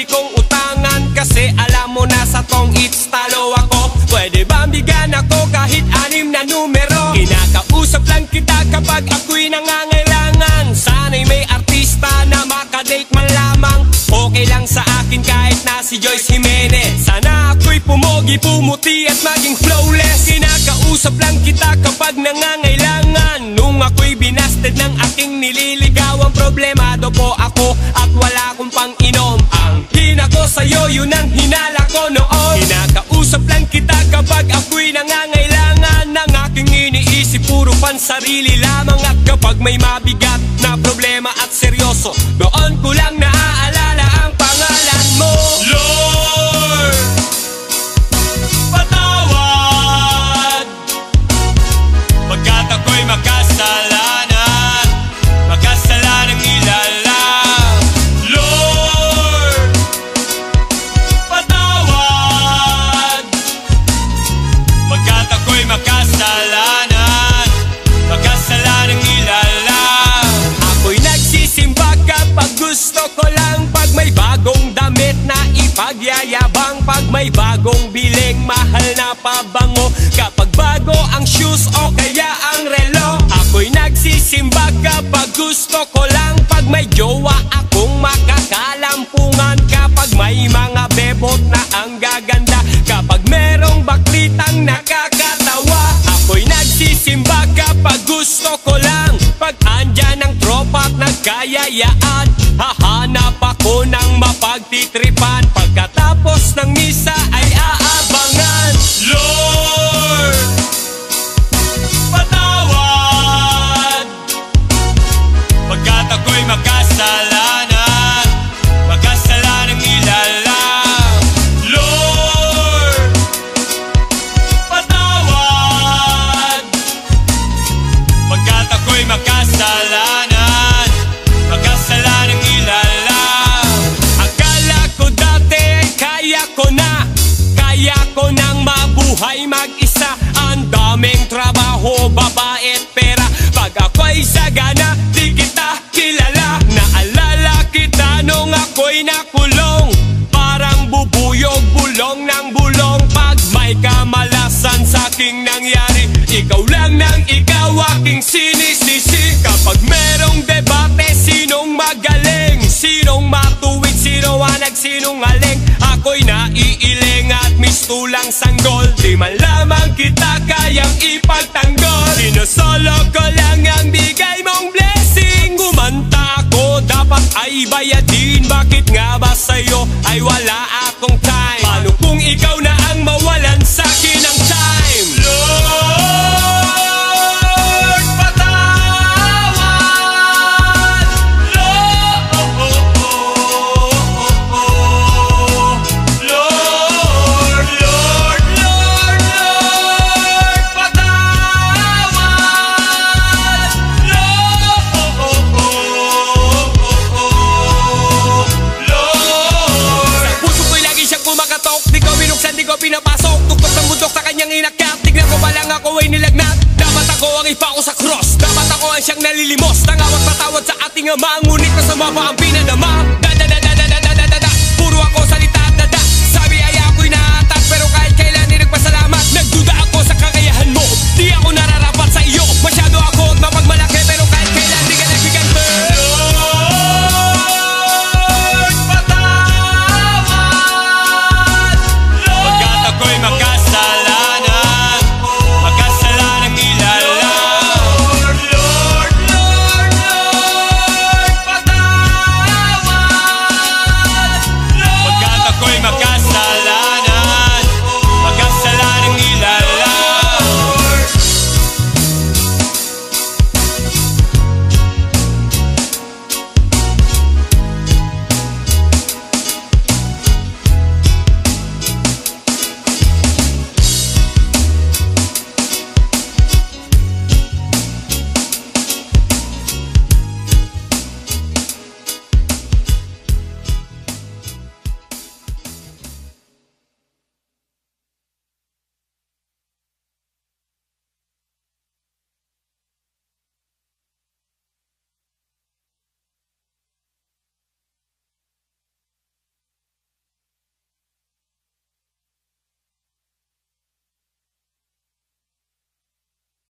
pwede kong utangan, kasi alam mo na sa tong it's talo ako. Pwede ba bigyan ako kahit 6 na numero? Kinakausap lang kita kapag ako'y nangangailangan. Sana'y may artista na makadate man lamang. Okay lang sa akin kahit na si Joyce Jimenez. Sana ako'y pumogi, pumuti at maging flawless. Kinakausap lang kita kapag nangangailangan. Nung ako'y binasted ng aking nililigawan, problemado po ako at wala akong pang-inom. Ang hina ko sa'yo, yun ang hinala ko noon. Kinakausap lang kita kapag ako'y nangangailangan. Ng aking iniisip, puro pansarili lamang. At kapag may mabigat na problema at seryoso, doon ko lang naaalala ang pangalan mo. Lord, patawad pagkat ako'y makasalanan, makasalanang ilala. Lord, patawad pagkat ako'y makasalanan, makasalanang ilala. Ako'y nagsisimba kapag gusto ko lang, pag may bagong damit na ipagyayabang, pag may bagong biling mahal na pabango, kapag bago ang shoes o kaya ang relo. Ako'y nagsisimba kapag gusto ko lang, pag may jowa akong makakalampungan, kapag may mga bebot na ang gaganda, kapag merong baklitang nakakatawa. Ako'y nagsisimba kapag gusto ko lang, pag andyan ang tropa at nagkayayaan, hahanap ako ng mapagtitripan, pagkatapos ng misa ay aabangan. Lord, patawad pagkat ako'y makasalanan, makasalanang ilala. Lord, patawad pagkat ako'y makasalanan, makasalanang ilala. Akala ko dati kaya ko nang mabuhay mag-isa. Ang daming trabaho, babae at pera. Pag ako'y sagana, di kita kilala. Naalala kita nung ako'y nakulong, parang bubuyog, bulong ng bulong. Pag may kamalasan sa aking nangyari, ikaw lang nang ikaw aking sinisisi. Kapag merong debate, sinong magaling, sinong matuwid, sino ang nagsinungaling, ako'y naiiling at mistulang sanggol. Di man lamang kita kayang ipagtanggol. Sinusolo ko lang ang bigay mong blessing. Gumanta ako, dapat ay bayadin. Bakit nga ba sa'yo ay wala akong time? Paano kung ikaw na ang mawalan sa'kin ng time? Lord, patawad. Lord, Lord, Lord, Lord, patawad. Lord, Lord. Sa puso ko'y lagi siyang kumakatok, di ko binuksan, di ko pinapasok. Tuktok ng bundok sa kanyang inakyat, tignan ko pa lang ako ay nilagnat. Dapat ako ang ipako sa cross, dapat ako ang siyang nalilimos. Tangawat patawad sa ating ama, ngunit masama pa ang pinadama.